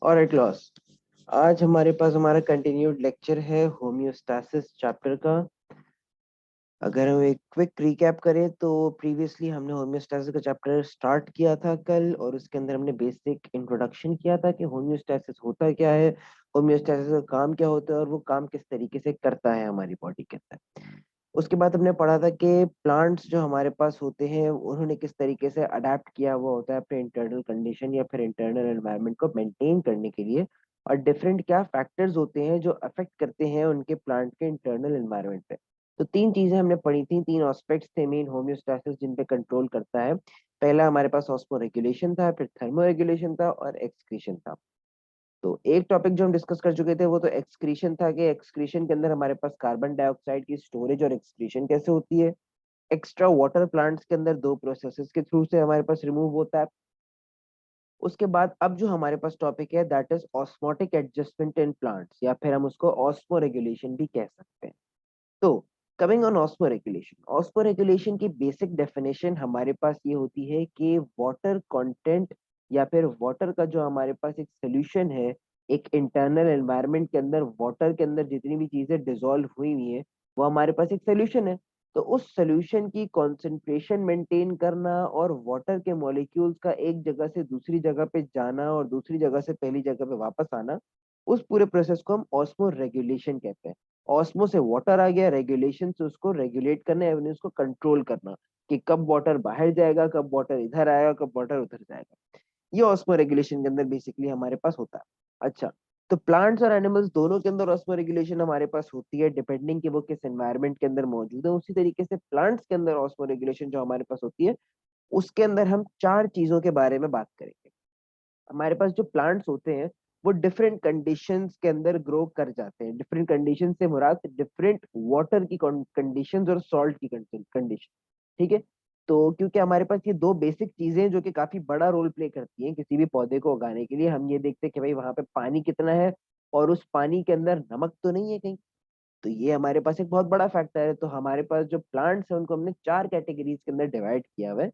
और eight loss आज हमारे पास हमारा कंटिन्यूड लेक्चर है होम्योस्टैसिस चैप्टर का। अगर हम एक क्विक रिकैप करें तो प्रीवियसली हमने होम्योस्टैसिस का चैप्टर स्टार्ट किया था कल, और उसके अंदर हमने बेसिक इंट्रोडक्शन किया था कि होम्योस्टैसिस होता क्या है, होम्योस्टैसिस का काम क्या होता है और वो काम किस तरीके से करता है हमारी बॉडी के अंदर। उसके बाद हमने पढ़ा था कि प्लांट्स जो हमारे पास होते हैं उन्होंने किस तरीके से अडेप्ट किया हुआ होता है अपने इंटरनल कंडीशन या फिर इंटरनल एनवायरनमेंट को मेंटेन करने के लिए, और डिफरेंट क्या फैक्टर्स होते हैं जो अफेक्ट करते हैं उनके प्लांट के इंटरनल एनवायरनमेंट पे। तो तीन चीजें हमने पढ़ी थी, तीन एस्पेक्ट्स थे मेन होम्योस्टैसिस जिन पे कंट्रोल करता है। पहला हमारे पास ऑस्मो रेगुलेशन था, फिर थर्मो रेगुलेशन था और एक्सक्रीशन था। तो एक टॉपिक जो हम डिस्कस कर चुके थे वो तो एक्सक्रीशन था कि एक्सक्रीशन के अंदर हमारे पास कार्बन डाइऑक्साइड की स्टोरेज और एक्सक्रीशन कैसे होती है। एक्स्ट्रा वाटर प्लांट्स के अंदर दो प्रोसेसेस के थ्रू से हमारे पास रिमूव होता है। उसके बाद अब जो हमारे पास टॉपिक है that is osmotic adjustment in plants, या फिर हम उसको ऑस्मो रेगुलेशन भी कह सकते हैं। तो coming on osmo regulation, osmo regulation की बेसिक डेफिनेशन हमारे पास ये होती है कि वाटर कंटेंट या फिर वाटर का जो हमारे पास एक सोल्यूशन है, एक इंटरनल एनवायरनमेंट के अंदर वाटर के अंदर जितनी भी चीजें डिसॉल्व हुई हुई है वो हमारे पास एक सोल्यूशन है। तो उस सोल्यूशन की कंसंट्रेशन मेंटेन करना और वाटर के मॉलिक्यूल्स का एक जगह से दूसरी जगह पे जाना और दूसरी जगह से पहली जगह पे वापस आना, उस पूरे प्रोसेस को हम ऑस्मो रेगुलेशन कहते हैं। ऑस्मो से वाटर आ गया, रेगुलेशन से उसको रेगुलेट करना यानी उसको कंट्रोल करना कि कब वाटर बाहर जाएगा, कब वाटर इधर आएगा, कब वाटर उधर जाएगा। ये ऑस्मो रेगुलेशन के अंदर बेसिकली हमारे पास होता है। अच्छा, तो प्लांट्स और एनिमल्स दोनों के अंदर ऑस्मो रेगुलेशन हमारे पास होती है डिपेंडिंग कि वो किस एनवायरनमेंट के अंदर मौजूद है। उसी तरीके से प्लांट्स के अंदर ऑस्मो रेगुलेशन जो हमारे पास होती है उसके अंदर हम चार चीजों के बारे में बात करेंगे। हमारे पास जो प्लांट्स होते हैं वो डिफरेंट कंडीशंस के अंदर ग्रो कर जाते हैं। डिफरेंट कंडीशन से मुराद डिफरेंट वाटर की कंडीशंस और सॉल्ट की कंडीशन। ठीक है। तो क्योंकि हमारे पास ये दो बेसिक चीजें हैं जो कि काफी बड़ा रोल प्ले करती हैं किसी भी पौधे को उगाने के लिए, हम ये देखते हैं कि भाई वहां पे पानी कितना है और उस पानी के अंदर नमक तो नहीं है कहीं। तो ये हमारे पास एक बहुत बड़ा फैक्टर है। तो हमारे पास जो प्लांट्स हैं उनको हमने चार कैटेगरीज के अंदर डिवाइड किया हुआ है।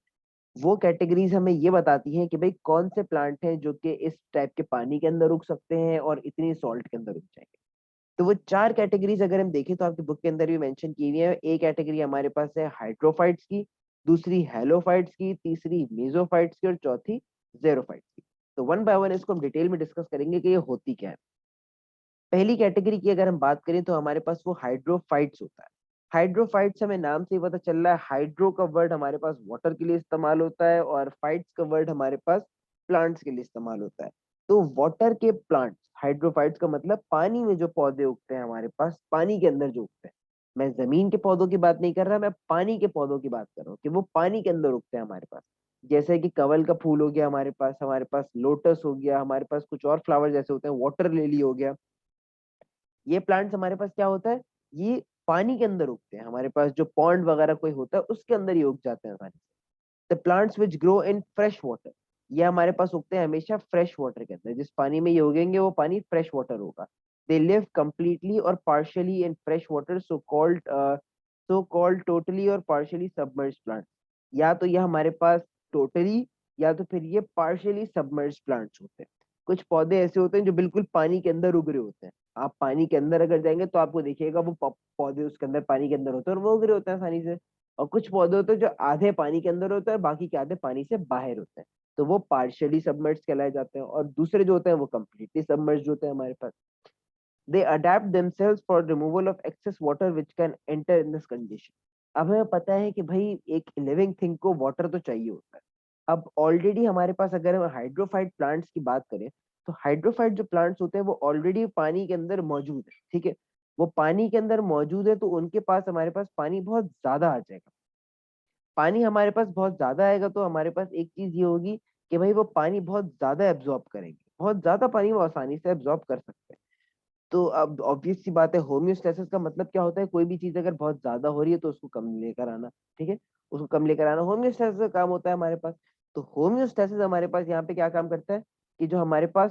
वो कैटेगरीज हमें ये बताती हैं कि भाई कौन से प्लांट हैं जो कि इस टाइप के पानी के अंदर उग सकते हैं और इतनी सॉल्ट के अंदर उग जाएंगे। तो वो चार कैटेगरीज अगर हम देखें तो आपकी बुक के अंदर भी मेंशन की हुई है। एक कैटेगरी हमारे पास है हाइड्रोफाइट्स की, दूसरी हेलोफाइट्स की, तीसरी मेसोफाइट्स की और चौथी जेरोफाइट्स की। तो वन बाय वन इसको हम डिटेल में डिस्कस करेंगे कि ये होती क्या है। पहली कैटेगरी की अगर हम बात करें तो हमारे पास वो हाइड्रोफाइट्स होता है। हाइड्रोफाइट्स हमें नाम से ही पता चल रहा है, हाइड्रो का वर्ड हमारे पास वाटर के लिए इस्तेमाल होता है और फाइट्स का वर्ड हमारे पास प्लांट्स के लिए इस्तेमाल होता है। तो वाटर के प्लांट्स, हाइड्रोफाइट्स का मतलब पानी में जो पौधे उगते हैं हमारे पास, पानी के अंदर जो उगते हैं। मैं जमीन के पौधों की बात नहीं कर रहा, मैं पानी के पौधों की बात कर रहा हूँ कि वो पानी के अंदर उगते हैं हमारे पास। जैसे कि कवल का फूल हो गया हमारे पास लोटस हो गया, हमारे पास कुछ और फ्लावर जैसे होते हैं, वाटर लिली हो गया। ये प्लांट्स हमारे पास क्या होता है, ये पानी के अंदर उगते हैं। हमारे पास जो पॉन्ड वगैरह कोई होता है उसके अंदर ये उग जाते हैं हमारे। The plants which grow in fresh water, ये हमारे पास उगते हैं हमेशा फ्रेश वाटर के अंदर। जिस पानी में ये उगेंगे वो पानी फ्रेश वाटर होगा। दे लिव कंप्लीटली और partially in fresh water, so called totally और पार्शियली सबमर्ज प्लांट। या तो ये हमारे पास टोटली या तो फिर ये पार्शियली सबमर्ज प्लांट्स होते हैं। कुछ पौधे ऐसे होते हैं जो बिल्कुल पानी के अंदर उग रहे होते हैं। आप पानी के अंदर अगर जाएंगे तो आपको देखिएगा वो पौधे उसके अंदर पानी के अंदर होते हैं और वो उग रहे होते हैं आसानी से। और कुछ पौधे होते हैं जो आधे पानी के अंदर होते हैं और बाकी के आधे पानी से बाहर होते हैं, तो वो पार्शियली सबमर्ज कहलाए जाते हैं। और दूसरे जो होते हैं वो कंप्लीटली सबमर्ज होते हैं हमारे पास। They adapt themselves for removal of excess water which can enter in this condition. अब हमें पता है कि भाई एक लिविंग थिंग को वाटर तो चाहिए होता है। अब ऑलरेडी हमारे पास अगर हम हाइड्रोफाइट प्लांट्स की बात करें तो हाइड्रोफाइट जो प्लांट्स होते हैं वो ऑलरेडी पानी के अंदर मौजूद है। ठीक है, वो पानी के अंदर मौजूद है तो उनके पास हमारे पास पानी बहुत ज्यादा आ जाएगा। पानी हमारे पास बहुत ज्यादा आएगा तो हमारे पास एक चीज ये होगी कि भाई वो पानी बहुत ज्यादा एब्जॉर्ब करेंगे, बहुत ज्यादा पानी वो आसानी से एब्जॉर्ब कर सकते हैं। तो अब ऑब्वियस सी बात है, होम्योस्टेसिस का मतलब क्या होता है, कोई भी चीज अगर बहुत ज्यादा हो रही है तो उसको कम लेकर आना। ठीक है, उसको कम लेकर आना होम्योस्टेसिस का काम होता है हमारे पास। तो होम्योस्टेसिस हमारे पास यहाँ पे क्या काम करता है कि जो हमारे पास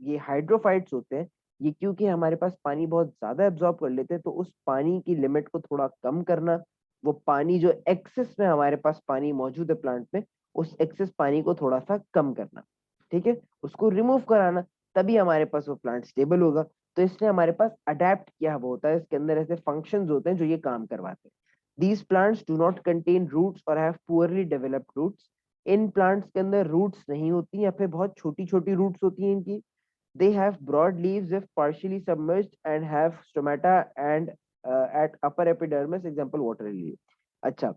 ये हाइड्रोफाइट्स होते हैं, ये क्योंकि हमारे पास पानी बहुत ज्यादा एब्जॉर्ब कर लेते हैं तो उस पानी की लिमिट को थोड़ा कम करना, वो पानी जो एक्सेस में हमारे पास पानी मौजूद है प्लांट में, उस एक्सेस पानी को थोड़ा सा कम करना। ठीक है, उसको रिमूव कराना, तभी हमारे पास वो प्लांट स्टेबल होगा। तो इसने हमारे पास अडेप्ट किया हुआ होता है, इसके अंदर ऐसे फंक्शंस होते हैं जो ये काम करवाते हैं। These plants do not contain roots और हैव पुअरली डेवलप्ड रूट्स। इन प्लांट्स के अंदर रूट्स नहीं होती या फिर बहुत छोटी छोटी रूट्स होती हैं इनकी। They have broad leaves if partially submerged and have stomata and at upper epidermis, example water lily. अच्छा,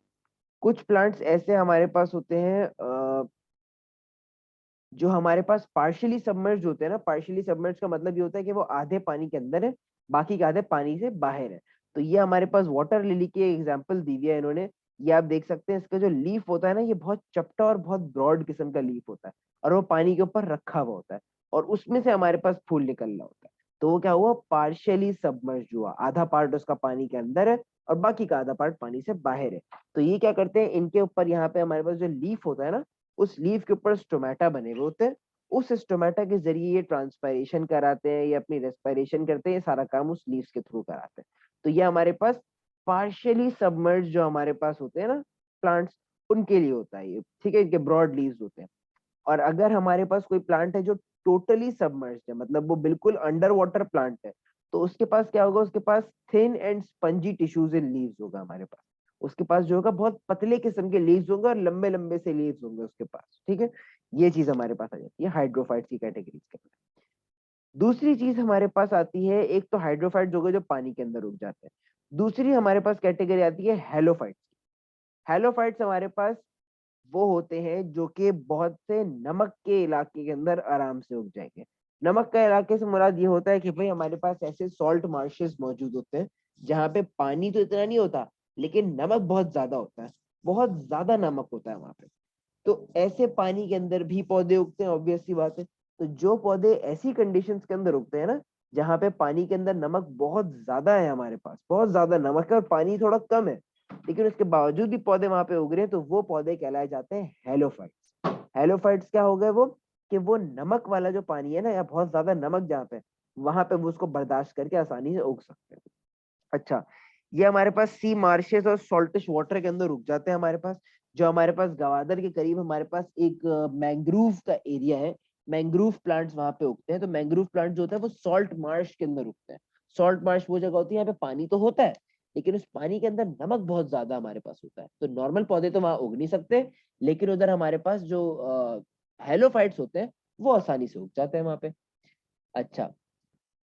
कुछ प्लांट्स ऐसे हमारे पास होते हैं जो हमारे पास पार्शियली सबमर्ज होते हैं ना। पार्शियली सबमर्ज का मतलब ये होता है कि वो आधे पानी के अंदर है, बाकी के आधे पानी से बाहर है। तो ये हमारे पास वाटर लिली की एग्जांपल दी हुई है इन्होंने। ये आप देख सकते हैं, इसका जो लीफ होता है ना, ये बहुत चपटा और बहुत ब्रॉड किस्म का लीफ होता है, और वो पानी के ऊपर रखा हुआ होता है, और उसमें से हमारे पास फूल निकल रहा होता है। तो वो क्या हुआ, पार्शियली सबमर्ज हुआ, आधा पार्ट उसका पानी के अंदर है और बाकी का आधा पार्ट पानी से बाहर है। तो ये क्या करते हैं, इनके ऊपर यहाँ पे हमारे पास जो लीफ होता है ना, उस लीफ के ऊपर स्टोमेटा बने हुए होते हैं। उस स्टोमेटा के जरिए ये ट्रांसपायरेशन कराते हैं, ये अपनी रेस्पिरेशन करते हैं, ये सारा काम उस लीव्स के थ्रू कराते हैं। तो ये हमारे पास पार्शियली सबमर्ज जो हमारे पास होते हैं ना प्लांट्स, उनके लिए होता है ये, ठीक है, इनके ब्रॉड लीव्स होते हैं। और अगर हमारे पास कोई प्लांट है जो टोटली सबमर्ज्ड है, मतलब वो बिल्कुल अंडर वाटर प्लांट है, तो उसके पास क्या होगा, उसके पास thin and spongy tissues in leaves होगा हमारे पास। उसके पास जो होगा बहुत पतले किस्म के लीव्स होंगे और लंबे लंबे से लीव्स होंगे उसके पास, ठीक है। ये चीज हमारे पास आ जाती है हाइड्रोफाइट्स की कैटेगरीज के अंदर। दूसरी चीज हमारे पास आती है, एक तो हाइड्रोफाइट्स हो गए जो पानी के अंदर उग जाते हैं। दूसरी हमारे पास कैटेगरी आती है हेलोफाइट्स। हेलोफाइट्स हमारे पास वो होते हैं जो कि बहुत से नमक के इलाके के अंदर आराम से उग जाएंगे। नमक का इलाके से मुराद ये होता है कि भाई हमारे पास ऐसे सॉल्ट मार्शेस मौजूद होते हैं जहाँ पे पानी तो इतना नहीं होता, लेकिन नमक बहुत ज्यादा होता है, बहुत ज्यादा नमक होता है वहां पे। तो ऐसे पानी के अंदर भी पौधे उगते हैं, ऑब्वियस सी बात है। तो जो पौधे ऐसी कंडीशंस के अंदर उगते हैं ना, जहाँ पे पानी के अंदर नमक बहुत ज्यादा है, हमारे पास बहुत ज्यादा नमक है और पानी थोड़ा कम है, लेकिन उसके बावजूद भी पौधे वहां पे उग रहे हैं, तो वो पौधे कहलाए जाते हैं हेलोफाइट्स। हेलोफाइट्स क्या हो गए वो, कि वो नमक वाला जो पानी है ना, या बहुत ज्यादा नमक जहाँ पे, वहां पे वो उसको बर्दाश्त करके आसानी से उग सकते हैं। अच्छा, ये हमारे पास सी मार्शेस और सॉल्टिश वाटर के अंदर उग जाते हैं हमारे पास। जो हमारे पास गवादर के करीब हमारे पास एक मैंग्रोव का एरिया है, मैंग्रोव प्लांट्स वहां पे उगते हैं। तो मैंग्रोव प्लांट जो होता है वो सॉल्ट मार्श के अंदर उगते हैं। सॉल्ट मार्श वो जगह होती है यहाँ पे पानी तो होता है, लेकिन उस पानी के अंदर नमक बहुत ज्यादा हमारे पास होता है। तो नॉर्मल पौधे तो वहां उग नहीं सकते, लेकिन उधर हमारे पास जो हेलोफाइट्स होते हैं वो आसानी से उग जाते हैं वहां पे। अच्छा,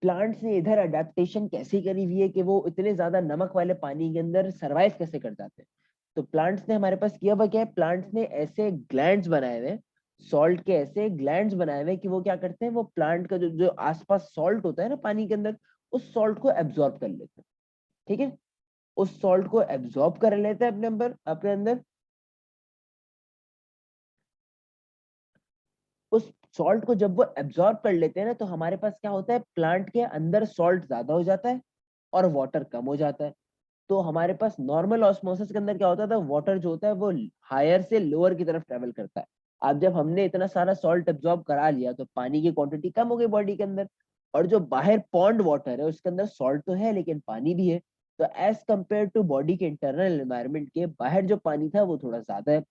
प्लांट्स ने इधर अडेप्टेशन कैसे करी हुई है कि वो इतने ज्यादा नमक वाले पानी के अंदर सरवाइव कैसे कर जाते हैं। तो प्लांट्स ने हमारे पास किया हुआ क्या है, प्लांट्स ने ऐसे ग्लैंड्स बनाए हुए हैं, सॉल्ट के ऐसे ग्लैंड्स बनाए हुए हैं कि वो क्या करते हैं, वो प्लांट का जो जो आसपास सॉल्ट होता है ना पानी के अंदर, उस सॉल्ट को एब्जॉर्ब कर लेते हैं। ठीक है, उस सॉल्ट को एब्जॉर्ब कर लेते हैं अपने अंदर। उस सॉल्ट को जब वो एब्जॉर्ब कर लेते हैं ना, तो हमारे पास क्या होता है, प्लांट के अंदर सॉल्ट ज्यादा हो जाता है और वाटर कम हो जाता है। तो हमारे पास नॉर्मल ऑस्मोसिस के अंदर क्या होता था, वाटर जो होता है वो हायर से लोअर की तरफ ट्रेवल करता है। अब जब हमने इतना सारा सॉल्ट एब्जॉर्ब करा लिया, तो पानी की क्वांटिटी कम हो गई बॉडी के अंदर। और जो बाहर पॉन्ड वाटर है उसके अंदर सॉल्ट तो है लेकिन पानी भी है। तो एज कंपेयर टू बॉडी के इंटरनल एनवायरनमेंट के बाहर जो पानी था वो थोड़ा ज्यादा है।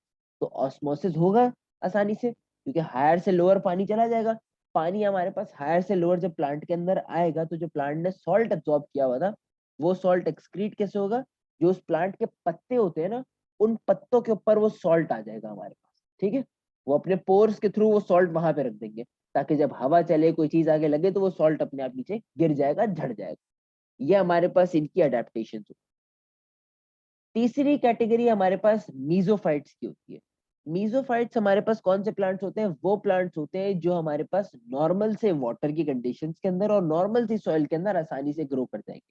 तो ऑस्मोसिस होगा आसानी से, क्योंकि हायर से लोअर पानी चला जाएगा। पानी हमारे पास हायर से लोअर जब प्लांट के अंदर आएगा, तो जो प्लांट ने सॉल्ट एब्जॉर्ब किया हुआ था, वो सॉल्ट एक्सक्रीट कैसे होगा, जो उस प्लांट के पत्ते होते हैं ना, उन पत्तों के ऊपर वो सॉल्ट आ जाएगा हमारे पास। ठीक है, वो अपने पोर्स के थ्रू वो सॉल्ट वहां पे रख देंगे, ताकि जब हवा चले कोई चीज आगे लगे तो वो सॉल्ट अपने आप नीचे गिर जाएगा, झड़ जाएगा। ये हमारे पास इनकी अडेप्टेशन। तीसरी कैटेगरी हमारे पास मीजोफाइट्स की होती है। मीजोफाइट्स हमारे पास कौन से प्लांट्स होते हैं, वो प्लांट्स होते हैं जो हमारे पास नॉर्मल से वाटर की कंडीशंस के अंदर और नॉर्मल सी सॉइल के अंदर आसानी से ग्रो कर जाएंगे।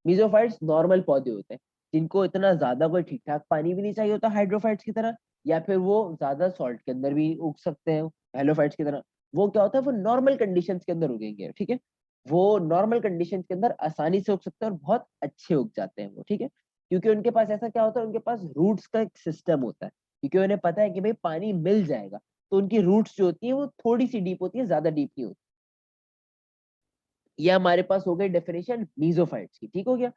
मीजोफाइट्स नॉर्मल पौधे होते हैं जिनको इतना ज्यादा कोई ठीक ठाक पानी भी नहीं चाहिए होता हाइड्रोफाइट्स की तरह, या फिर वो ज्यादा सॉल्ट के अंदर भी उग सकते हैं हेलोफाइट्स की तरह। वो क्या होता है, वो नॉर्मल कंडीशंस के अंदर उगेंगे। ठीक है, वो नॉर्मल कंडीशंस के अंदर आसानी से उग सकते हैं और बहुत अच्छे उग जाते हैं वो। ठीक है, क्योंकि उनके पास ऐसा क्या होता है, उनके पास रूट्स का एक सिस्टम होता है, क्योंकि उन्हें पता है कि भाई पानी मिल जाएगा। तो उनकी रूट्स जो होती है वो थोड़ी सी डीप होती है, ज्यादा डीप नहीं होती। ये हमारे पास हो गई डेफिनेशन मीजोफाइट्स की, ठीक हो गया।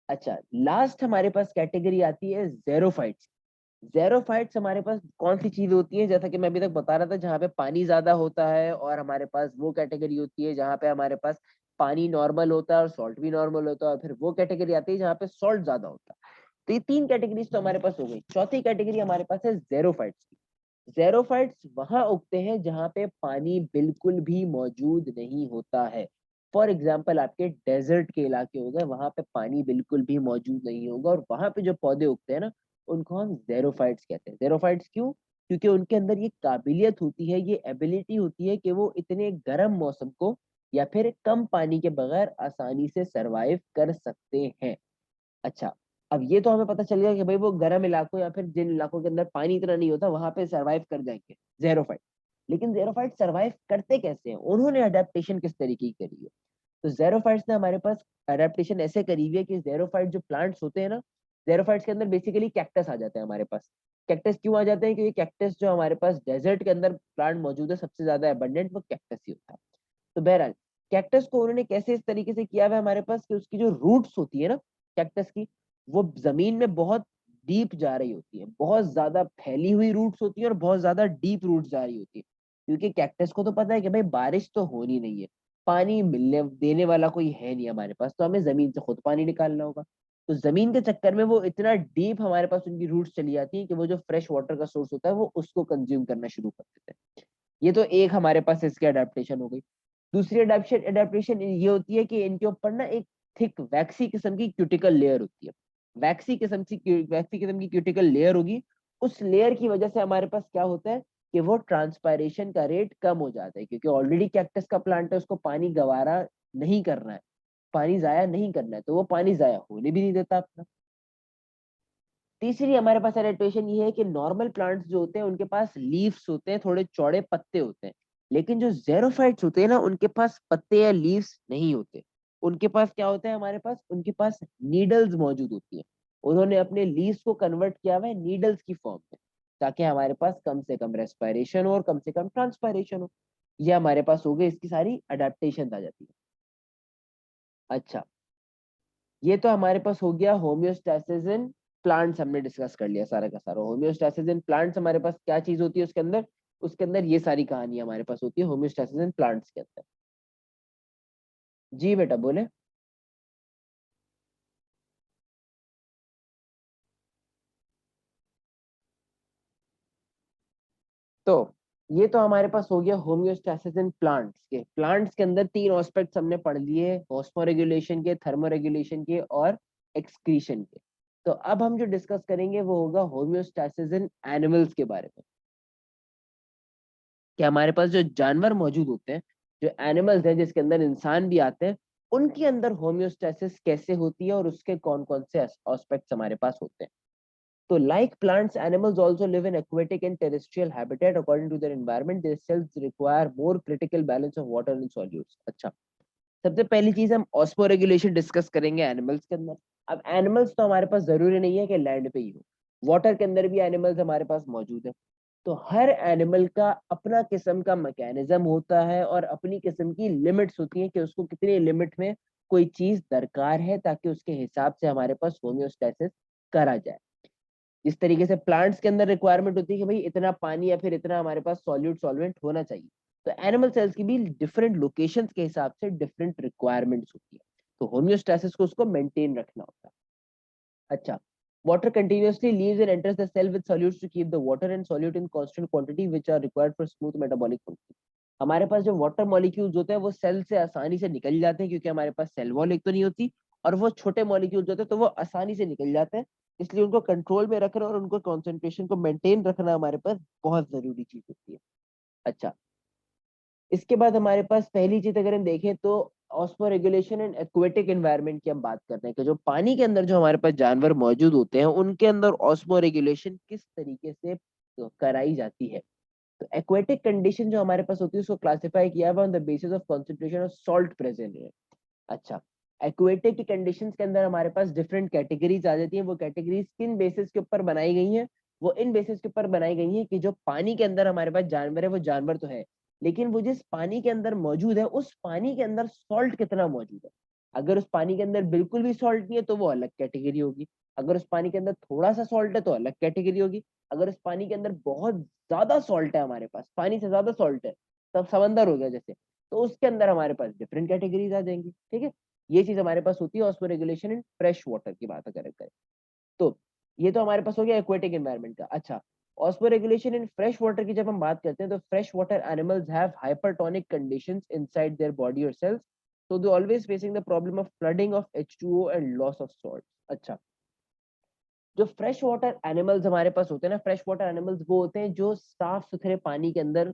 अच्छा, लास्ट हमारे पास कैटेगरी आती है जेरोफाइट्स। ज़ेरोफाइट्स हमारे पास कौन सी चीज होती है, जैसा कि मैं अभी तक बता रहा था, जहाँ पे पानी ज्यादा होता है, और हमारे पास वो कैटेगरी होती है जहाँ पे हमारे पास पानी नॉर्मल होता है और सॉल्ट भी नॉर्मल होता है, और फिर वो कैटेगरी आती है जहाँ पे सॉल्ट ज्यादा होता है। तो ये तीन कैटेगरीज तो हमारे पास हो गई। चौथी कैटेगरी हमारे पास है ज़ेरोफाइट्स की। ज़ेरोफाइट्स वहां उगते हैं जहाँ पे पानी बिल्कुल भी मौजूद नहीं होता है। फॉर एग्जाम्पल आपके डेजर्ट के इलाके हो गए, वहां पे पानी बिल्कुल भी मौजूद नहीं होगा, और वहां पे जो पौधे उगते हैं ना, उनको हम ज़ेरोफाइट्स कहते हैं। ज़ेरोफाइट्स क्यों? क्योंकि उनके अंदर ये काबिलियत होती है, ये एबिलिटी होती है कि वो इतने गर्म मौसम को या फिर कम पानी के बगैर आसानी से सरवाइव कर सकते हैं। अच्छा, अब ये तो हमें पता चल गया कि भाई वो गर्म इलाकों या फिर जिन इलाकों के अंदर पानी इतना नहीं होता वहां पे सरवाइव कर जाएंगे ज़ेरोफाइट। लेकिन ज़ेरोफाइट सरवाइव करते कैसे हैं, उन्होंने अडेप्टेशन किस तरीके की करी है? तो ज़ेरोफाइट्स ने हमारे पास अडेप्टेशन ऐसे करी हुई है कि ज़ेरोफाइट जो प्लांट्स होते हैं ना, ज़ेरोफाइट्स के अंदर बेसिकली कैक्टस आ जाते हैं हमारे पास। कैक्टस क्यों आ जाते हैं? क्योंकि कैक्टस जो हमारे पास डेजर्ट के अंदर प्लांट मौजूद है, सबसे ज्यादा अबंडेंट वो कैक्टस ही होता है। तो बहरहाल, कैक्टस को उन्होंने कैसे इस तरीके से किया हुआ है हमारे पास कि उसकी जो रूट्स होती है ना कैक्टस की, वो जमीन में बहुत डीप जा रही होती है, बहुत ज्यादा फैली हुई रूट्स होती है और बहुत ज्यादा डीप रूट्स जा रही होती है। क्योंकि कैक्टस को तो पता है कि भाई बारिश तो होनी नहीं है, पानी मिलने देने वाला कोई है नहीं हमारे पास, तो हमें जमीन से खुद पानी निकालना होगा। तो जमीन के चक्कर में वो इतना डीप हमारे पास उनकी रूट्स चली जाती है कि वो जो फ्रेश वाटर का सोर्स होता है वो उसको कंज्यूम करना शुरू कर देते हैं। ये तो एक हमारे पास इसकी अडेप्टेशन हो गई। दूसरी अडेप्शन अडेप्टेशन ये होती है कि इनके ऊपर ना एक थिक वैक्सी किस्म की क्यूटिकल लेयर होती है। वैक्सी किस्म की क्यूटिकल लेयर होगी। उस लेयर की वजह से हमारे पास क्या होता है कि वो ट्रांसपायरेशन का रेट कम हो जाता है, क्योंकि ऑलरेडी कैक्टस का प्लांट है, उसको पानी गवारा नहीं करना है, पानी जाया नहीं करना है, तो वो पानी जाया होने भी नहीं देता अपना। तीसरी हमारे पास एडेप्टेशन ये है कि नॉर्मल प्लांट्स जो होते हैं उनके पास लीव्स होते हैं, थोड़े चौड़े पत्ते होते हैं। लेकिन जो ज़ेरोफाइट्स होते हैं ना, उनके पास पत्ते या लीव्स नहीं होते। उनके पास क्या होता है हमारे पास? उनके पास नीडल्स मौजूद होती है। उन्होंने अपने लीव्स को कन्वर्ट किया हुआ है नीडल्स की फॉर्म में, ताकि हमारे पास कम से कम रेस्पिरेशन हो और कम से कम ट्रांसपायरेशन हो। ये हमारे पास हो गई, इसकी सारी अडेप्टेशन आ जाती है। अच्छा, ये तो हमारे पास हो गया होम्योस्टैसिस इन प्लांट्स, हमने डिस्कस कर लिया सारा का सारा। होम्योस्टैसिस इन प्लांट्स हमारे पास क्या चीज होती है उसके अंदर? उसके अंदर ये सारी कहानी हमारे पास होती है होम्योस्टैसिस इन प्लांट्स के अंदर। जी बेटा बोले। तो ये तो हमारे पास हो गया होम्योस्टैसिस इन प्लांट्स के अंदर तीन एस्पेक्ट्स हमने पढ़ लिए, ऑस्मोरेगुलेशन के, थर्मोरेगुलेशन के और एक्सक्रीशन के। तो अब हम जो डिस्कस करेंगे वो होगा होम्योस्टैसिस इन एनिमल्स के बारे में, कि हमारे पास जो जानवर मौजूद होते हैं, जो एनिमल्स हैं जिसके अंदर इंसान भी आते हैं, उनके अंदर होम्योस्टैसिस कैसे होती है और उसके कौन कौन से एस्पेक्ट्स हमारे पास होते हैं। तो like plants, animals also live in aquatic and terrestrial habitat. According to their environment, their cells require more critical balance of water and solutes. अच्छा, सबसे पहली चीज हम ऑस्मोरेगुलेशन डिस्कस करेंगे एनिमल्स के अंदर। अब एनिमल्स तो हमारे पास जरूरी नहीं है कि लैंड पे ही हो, वाटर के अंदर भी एनिमल्स हमारे पास मौजूद है। तो हर एनिमल का अपना किस्म का मैकेनिज्म होता है और अपनी किस्म की लिमिट्स होती हैं कि उसको कितनी लिमिट में कोई चीज दरकार है, ताकि उसके हिसाब से हमारे पास होम्योस्टैसिस करा जाए। जिस तरीके से प्लांट्स के अंदर रिक्वायरमेंट होती है कि भाई इतना पानी या फिर इतना हमारे पास सॉल्यूट सॉल्वेंट होना चाहिए, तो एनिमल सेल्स की भी डिफरेंट लोकेशंस के हिसाब से डिफरेंट रिक्वायरमेंट्स होती है। तो होम्योस्टैसिस को उसको मेंटेन रखना होता है। अच्छा, water continuously leaves and enters the cell with solutes to keep the water and solute in constant quantity which are required for smooth metabolic function। हमारे पास जो वाटर मॉलिक्यूल्स होते हैं वो सेल से आसानी से निकल जाते हैं, क्योंकि हमारे पास सेल वॉल एक तो नहीं होती, और वो छोटे मॉलिक्यूल्स होते हैं तो वो आसानी से निकल जाते हैं। इसलिए उनको कंट्रोल में रखना और उनको कॉन्सेंट्रेशन को मेंटेन रखना हमारे पास बहुत जरूरी चीज होती है। अच्छा, इसके बाद हमारे पास पहली चीज अगर हम देखें तो osmo regulation and aquatic environment की हम बात करते हैं, कि जो पानी के अंदर जो हमारे पास जानवर मौजूद होते हैं उनके अंदर ऑस्मो रेगुलेशन किस तरीके से कराई जाती है। तो एक्वेटिक कंडीशन जो हमारे पास होती है उसको क्लासिफाई किया हुआ on the basis of concentration of salt present है। अच्छा, एक्वेटिक की कंडीशंस के अंदर हमारे पास डिफरेंट कैटेगरीज आ जाती हैं। वो कैटेगरीज किन बेसिस के ऊपर बनाई गई हैं? वो इन बेसिस के ऊपर बनाई गई हैं कि जो पानी के अंदर हमारे पास जानवर है वो जानवर तो है, लेकिन वो जिस पानी के अंदर मौजूद है उस पानी के अंदर सॉल्ट कितना मौजूद है। अगर उस पानी के अंदर बिल्कुल भी सॉल्ट नहीं है तो वो अलग कैटेगरी होगी। अगर उस पानी के अंदर थोड़ा सा सॉल्ट है तो अलग कैटेगरी होगी, अगर उस पानी के अंदर बहुत ज्यादा सॉल्ट है, हमारे पास पानी से ज्यादा सॉल्ट है, तब समंदर हो गया जैसे, तो उसके अंदर हमारे पास डिफरेंट कैटेगरीज आ जाएंगी। ठीक है, ये चीज हमारे पास होती है ऑस्मोरेगुलेशन इन फ्रेश वाटर की बात अगर करें तो। ये तो हमारे पास हो गया एक्वेटिक एनवायरनमेंट का। अच्छा, ऑस्मोरेगुलेशन इन फ्रेश वाटर की जब हम बात करते हैं तो fresh water animals have hypertonic conditions inside their body और sales, so they always facing the problem of flooding of H2O and loss of salt। अच्छा, जो फ्रेश वाटर एनिमल्स हमारे पास होते हैं ना, फ्रेश वाटर एनिमल्स वो होते हैं जो साफ सुथरे पानी के अंदर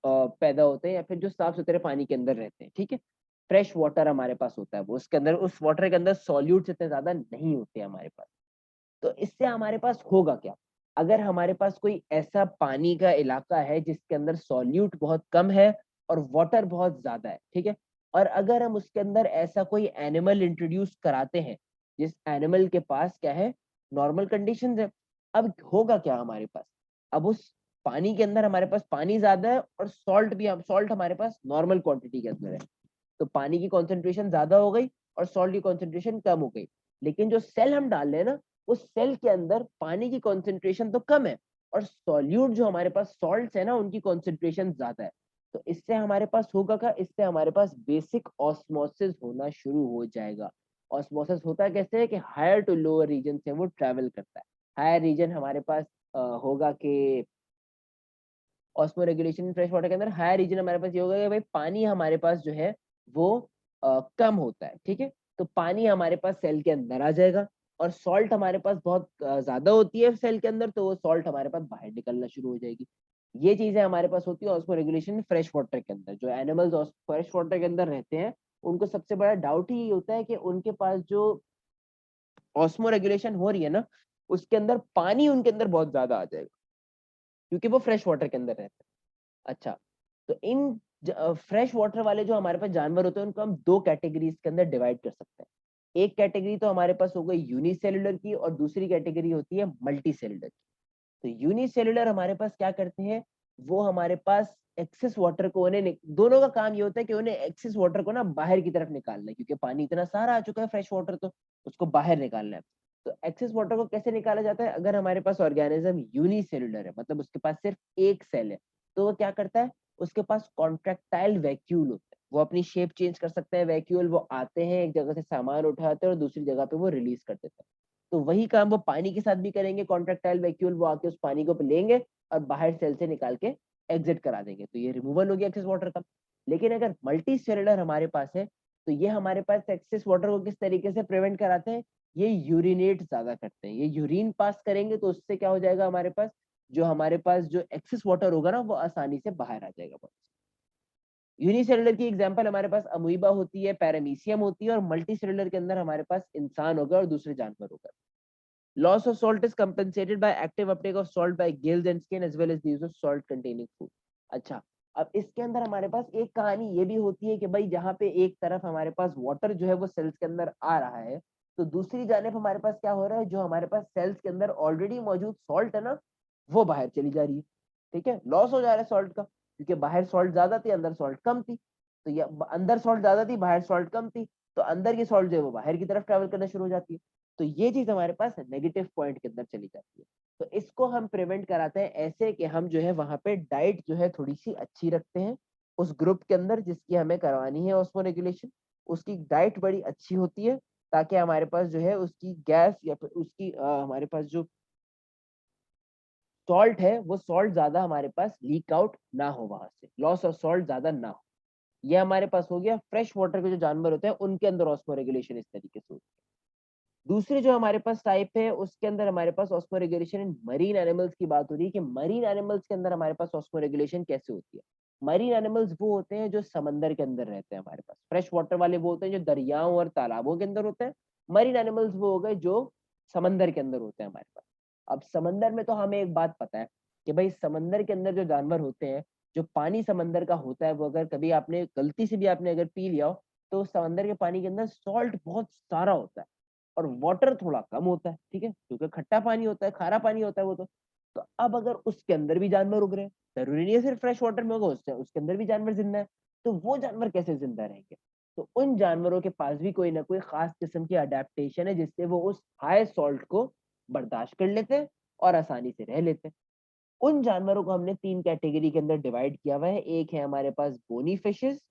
पैदा होते हैं या फिर जो साफ सुथरे पानी के अंदर रहते हैं। ठीक है, फ्रेश वाटर हमारे पास होता है, वो उसके अंदर उस वाटर के अंदर सॉल्यूट्स इतने ज्यादा नहीं होते हमारे पास। तो इससे हमारे पास होगा क्या, अगर हमारे पास कोई ऐसा पानी का इलाका है जिसके अंदर सॉल्यूट बहुत कम है और वाटर बहुत ज्यादा है, ठीक है, और अगर हम उसके अंदर ऐसा कोई एनिमल इंट्रोड्यूस कराते हैं जिस एनिमल के पास क्या है, नॉर्मल कंडीशंस है, अब होगा क्या हमारे पास, अब उस पानी के अंदर हमारे पास पानी ज्यादा है और सॉल्ट भी, सॉल्ट हमारे पास नॉर्मल क्वांटिटी के अंदर है, तो पानी की कॉन्सेंट्रेशन ज्यादा हो गई और सॉल्ट की कॉन्सेंट्रेशन कम हो गई। लेकिन जो सेल हम डाल रहे हैं ना, उस सेल के अंदर पानी की कॉन्सेंट्रेशन तो कम है और सॉल्यूट जो हमारे पास सॉल्ट्स है ना, उनकी कॉन्सेंट्रेशन ज्यादा है। तो इससे हमारे पास होगा क्या, इससे हमारे पास बेसिक ऑस्मोसिस होना शुरू हो जाएगा। ऑस्मोसिस होता कैसे है कि हायर टू लोअर रीजन से वो ट्रेवल करता है। हायर रीजन हमारे पास होगा कि ऑस्मो रेगुलेशन फ्रेश वाटर के अंदर हायर रीजन हमारे पास ये होगा कि भाई पानी हमारे पास जो है वो कम होता है। ठीक है, तो पानी हमारे पास सेल के अंदर आ जाएगा और सॉल्ट हमारे पास बहुत ज्यादा होती है सेल के अंदर, तो वो सॉल्ट हमारे पास बाहर निकलना शुरू हो जाएगी। ये चीजें हमारे पास होती है ऑस्मो रेगुलेशन फ्रेश वाटर के अंदर। जो एनिमल्स फ्रेश वाटर के अंदर रहते हैं उनको सबसे बड़ा डाउट ही होता है कि उनके पास जो ऑस्मो रेगुलेशन हो रही है ना, उसके अंदर पानी उनके अंदर बहुत ज्यादा आ जाएगा क्योंकि वो फ्रेश वाटर के अंदर रहते हैं। अच्छा, तो इन फ्रेश वाटर वाले जो हमारे पास जानवर होते हैं उनको हम दो कैटेगरीज के अंदर डिवाइड कर सकते हैं। एक कैटेगरी तो हमारे पास हो गई यूनिसेलुलर की और दूसरी कैटेगरी होती है मल्टी सेलुलर की। तो यूनिसेलुलर हमारे पास क्या करते हैं, वो हमारे पास एक्सेस वाटर को उन्हें, दोनों का काम ये होता है कि उन्हें एक्सेस वाटर को ना बाहर की तरफ निकालना है, क्योंकि पानी इतना सारा आ चुका है फ्रेश वाटर, तो उसको बाहर निकालना है। तो एक्सेस वाटर को कैसे निकाला जाता है, अगर हमारे पास ऑर्गेनिज्म यूनिसेलुलर है, मतलब उसके पास सिर्फ एक सेल है, तो वो क्या करता है, उसके पास कॉन्ट्रेक्टाइल वैक्यूल होता है, वो अपनी शेप चेंज कर सकता है वैक्यूल, वो आते हैं एक जगह से सामान उठाते हैं और दूसरी जगह पे वो रिलीज कर देते हैं। तो वही काम वो पानी के साथ भी करेंगे, कॉन्ट्रेक्टाइल वैक्यूल वो आके उस पानी को लेंगे और बाहर सेल से निकाल के एग्जिट करा देंगे, तो ये रिमूवल हो गया एक्सेस वाटर का। लेकिन अगर मल्टी सेलुलर हमारे पास है, तो ये हमारे पास एक्सेस वाटर को किस तरीके से प्रिवेंट कराते हैं, ये यूरिनेट ज्यादा करते हैं, ये यूरिन पास करेंगे तो उससे क्या हो जाएगा, हमारे पास जो एक्सेस वाटर होगा ना वो आसानी से बाहर आ जाएगा बॉडी से। यूनिसेलुलर की एग्जांपल हमारे पास अमोइबा होती है, पैरामीशियम होती है, और मल्टी सेलुलर के अंदर हमारे पास इंसान होगा और दूसरे जानवर होगा। Loss of salt is compensated by active uptake of salt by gills and skin as well as the use of salt containing food। अच्छा, अब इसके अंदर हमारे पास एक कहानी ये भी होती है कि भाई जहाँ पे एक तरफ हमारे पास वाटर जो है वो सेल्स के अंदर आ रहा है, तो दूसरी जानब हमारे पास क्या हो रहा है, जो हमारे पास सेल्स के अंदर ऑलरेडी मौजूद सॉल्ट है ना, वो बाहर चली जा रही है। ठीक है, लॉस हो जा रहा है सॉल्ट का, क्योंकि बाहर सॉल्ट ज्यादा थी अंदर सॉल्ट कम थी, तो ये अंदर सॉल्ट ज्यादा थी बाहर सॉल्ट कम थी, तो अंदर की सॉल्ट जो है वो बाहर की तरफ ट्रेवल करना शुरू हो जाती है। तो ये चीज हमारे पास नेगेटिव पॉइंट के अंदर चली जाती है। तो इसको हम प्रिवेंट कराते हैं ऐसे कि हम जो है वहां पे डाइट जो है थोड़ी सी अच्छी रखते हैं, उस ग्रुप के अंदर जिसकी हमें करवानी है ऑस्मो रेगुलेशन, उसकी डाइट बड़ी अच्छी होती है, ताकि हमारे पास जो है उसकी गैस या फिर उसकी हमारे पास जो सॉल्ट है वो सॉल्ट ज्यादा हमारे पास लीक आउट ना हो, वहां से लॉस ऑफ सॉल्ट ज्यादा ना हो। ये हमारे पास हो गया फ्रेश वाटर के जो जानवर होते हैं उनके अंदर ऑस्मो रेगुलेशन इस तरीके से होती है। दूसरी जो हमारे पास टाइप है उसके अंदर हमारे पास osmoregulation in marine animals की बात हो रही है कि मरीन एनिमल्स के अंदर हमारे पास ऑस्मो रेगुलेशन कैसे होती है। मरीन एनिमल्स वो होते हैं जो समंदर के अंदर रहते हैं, हमारे पास फ्रेश वाटर वाले वो होते हैं जो दरियाओं और तालाबों के अंदर होते हैं। मरीन एनिमल्स वो हो गए जो समंदर के अंदर होते हैं हमारे पास। अब समंदर में तो हमें एक बात पता है कि भाई समंदर के अंदर जो जानवर होते हैं, जो पानी समंदर का होता है, वो अगर कभी आपने गलती से भी आपने अगर पी लिया हो, तो समंदर के पानी के अंदर सॉल्ट बहुत सारा होता है और वाटर थोड़ा कम होता है। ठीक है, क्योंकि खट्टा पानी होता है, खारा पानी होता है वो तो अब अगर उसके अंदर भी जानवर उग रहे हैं, जरूरी नहीं है सिर्फ फ्रेश वाटर में होगा, उसके अंदर भी जानवर जिंदा है, तो वो जानवर कैसे जिंदा रहेंगे। तो उन जानवरों के पास भी कोई ना कोई खास किस्म की अडेप्टेशन है जिससे वो उस हाई सॉल्ट को बर्दाश्त कर लेते हैं और आसानी से रह लेते हैं। उन जानवरों को हमने 3 कैटेगरी के अंदर डिवाइड किया हुआ है। एक है हमारे पास बोनी फिशेस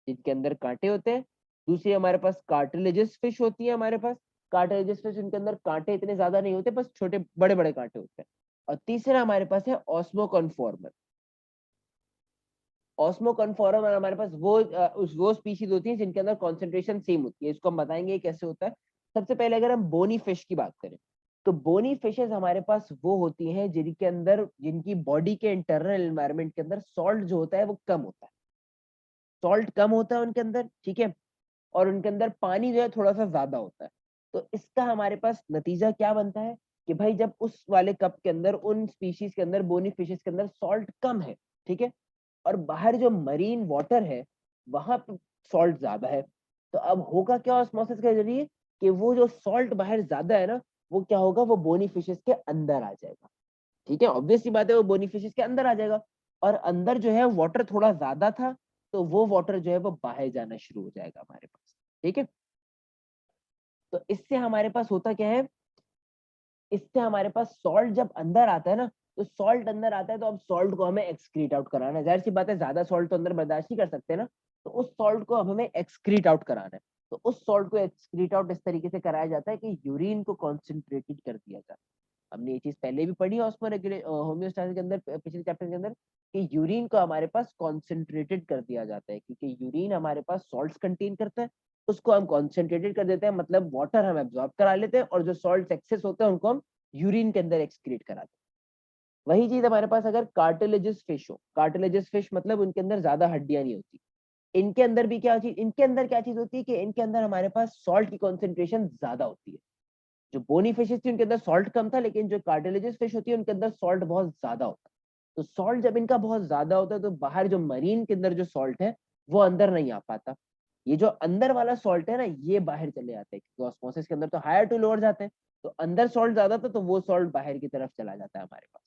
जिनके अंदर कांटे होते हैं। दूसरी हमारे पास कार्टिलेजियस फिश होती है हमारे पास। कार्टिलेजियस फिश इनके अंदर कांटे इतने ज्यादा नहीं होते, बस छोटे बड़े-बड़े कांटे होते हैं। और तीसरा हमारे पास है ऑस्मोकॉन्फॉर्मर। ऑस्मोकॉन्फॉर्मर हमारे पास वो स्पीशीज होती है जिनके अंदर कॉन्सेंट्रेशन सेम होती है। इसको हम बताएंगे ये कैसे होता है। सबसे पहले अगर हम बोनी फिश की बात करें तो बोनी फिशेस हमारे पास वो होती हैं जिनके अंदर जिनकी बॉडी के इंटरनल एनवायरनमेंट के अंदर सॉल्ट जो होता है वो कम होता है। सॉल्ट कम होता है उनके अंदर, ठीक है, और उनके अंदर पानी जो है थोड़ा सा ज्यादा होता है। तो इसका हमारे पास नतीजा क्या बनता है कि भाई जब उस वाले कप के अंदर उन स्पीशीज के अंदर बोनी फिशेस के अंदर सॉल्ट कम है, ठीक है, और बाहर जो मरीन वाटर है वहां पे सॉल्ट ज्यादा है, तो अब होगा क्या ऑस्मोसिस के जरिए कि वो जो सॉल्ट बाहर ज्यादा है ना, वो क्या होगा, वो बोनी फिशेस के अंदर आ जाएगा। ठीक है, ऑब्वियस सी बात है, वो बोनी फिशेस के अंदर आ जाएगा। और अंदर जो है वाटर थोड़ा ज्यादा था, तो वो वाटर जो है वो बाहर जाना शुरू हो जाएगा हमारे पास। ठीक है, तो इससे हमारे पास होता क्या है, इससे हमारे पास सॉल्ट जब अंदर आता है ना, तो सॉल्ट अंदर आता है तो अब सॉल्ट को हमें एक्सक्रीट आउट कराना है। जाहिर सी बात है, ज्यादा सॉल्ट तो अंदर बर्दाश्त नहीं कर सकते ना, तो उस सॉल्ट को अब हमें एक्सक्रीट आउट कराना है। तो उस सॉल्ट को एक्सक्रीट आउट इस तरीके से कराया जाता है कि यूरिन को कॉन्सेंट्रेटेड कर दिया जाता है। हमने ये चीज पहले भी पढ़ी है ऑस्मो रेगुलेट होम्योस्टैसिस के अंदर, पिछले चैप्टर के अंदर, कि यूरिन को हमारे पास कॉन्सेंट्रेटेड कर दिया जाता है, क्योंकि यूरिन हमारे पास सॉल्ट्स कंटेन करता है। उसको हम कॉन्सेंट्रेटेड कर देते हैं, मतलब वाटर हम एब्जॉर्ब करा लेते हैं, और जो सॉल्ट एक्सेस होते हैं उनको हम यूरिन के अंदर एक्सक्रीट कराते हैं। वही चीज हमारे पास अगर कार्टिलेजियस फिश हो, कार्टिलेजियस फिश मतलब उनके अंदर ज्यादा हड्डियां नहीं होती। इनके अंदर भी क्या चीज, इनके अंदर क्या चीज होती है कि इनके अंदर हमारे पास सॉल्ट की कॉन्सेंट्रेशन ज्यादा होती है। जो बोनी फिशेस थी उनके अंदर सॉल्ट कम था, लेकिन जो कार्टिलेजियस फिश होती है उनके अंदर सॉल्ट बहुत ज्यादा होता है। तो सॉल्ट जब इनका बहुत ज्यादा होता है तो बाहर जो मरीन के अंदर जो सॉल्ट है वो अंदर नहीं आ पाता। ये जो अंदर वाला सॉल्ट है ना, ये बाहर चले जाते हैं, क्योंकि ऑस्मोसिस के अंदर तो हायर टू लोअर जाते हैं। तो अंदर सॉल्ट ज्यादा था तो वो सॉल्ट बाहर की तरफ चला जाता है हमारे पास।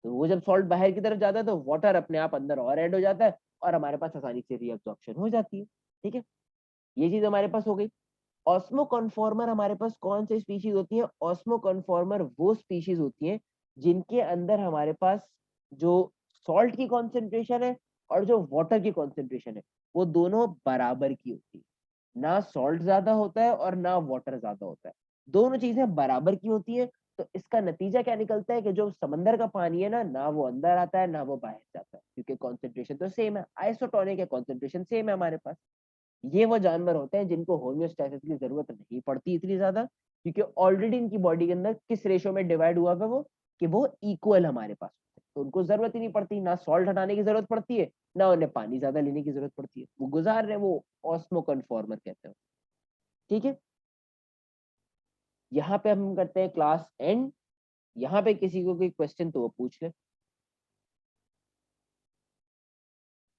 तो वो जब सॉल्ट बाहर की तरफ जाता है तो वाटर अपने आप अंदर और ऐड हो जाता है, और हमारे पास आसानी से रीअब्जॉर्प्शन हो जाती है। ठीक है, ये चीज हमारे पास हो गई। ऑस्मो कन्फॉर्मर हमारे पास कौन से स्पीशीज होती है, ऑस्मो कन्फॉर्मर वो स्पीशीज होती है जिनके अंदर हमारे पास जो सॉल्ट की कॉन्सेंट्रेशन है और जो वाटर की कॉन्सेंट्रेशन है वो दोनों बराबर की होती है। ना सॉल्ट ज्यादा होता है और ना वाटर ज्यादा होता है, दोनों चीजें बराबर की होती है। तो इसका नतीजा क्या निकलता है कि जो समंदर का पानी है ना, ना वो अंदर आता है ना वो बाहर जाता है, क्योंकि कॉन्सेंट्रेशन तो सेम है, आइसोटोनिक है, कॉन्सेंट्रेशन सेम है हमारे पास। ये वो जानवर होते हैं जिनको होम्योस्टैसिस की जरूरत नहीं पड़ती इतनी ज्यादा, क्योंकि ऑलरेडी इनकी बॉडी के अंदर किस रेशो में डिवाइड हुआ है वो, कि वो इक्वल हमारे पास होते हैं। तो उनको जरूरत ही नहीं पड़ती, ना सॉल्ट हटाने की जरूरत पड़ती है, ना उन्हें पानी ज्यादा लेने की जरूरत पड़ती है, वो गुजार रहे, वो ऑस्मो कन्फॉर्मर कहते हैं। ठीक है, यहाँ पे हम करते हैं क्लास एंड। यहाँ पे किसी को कोई क्वेश्चन तो वो पूछ ले।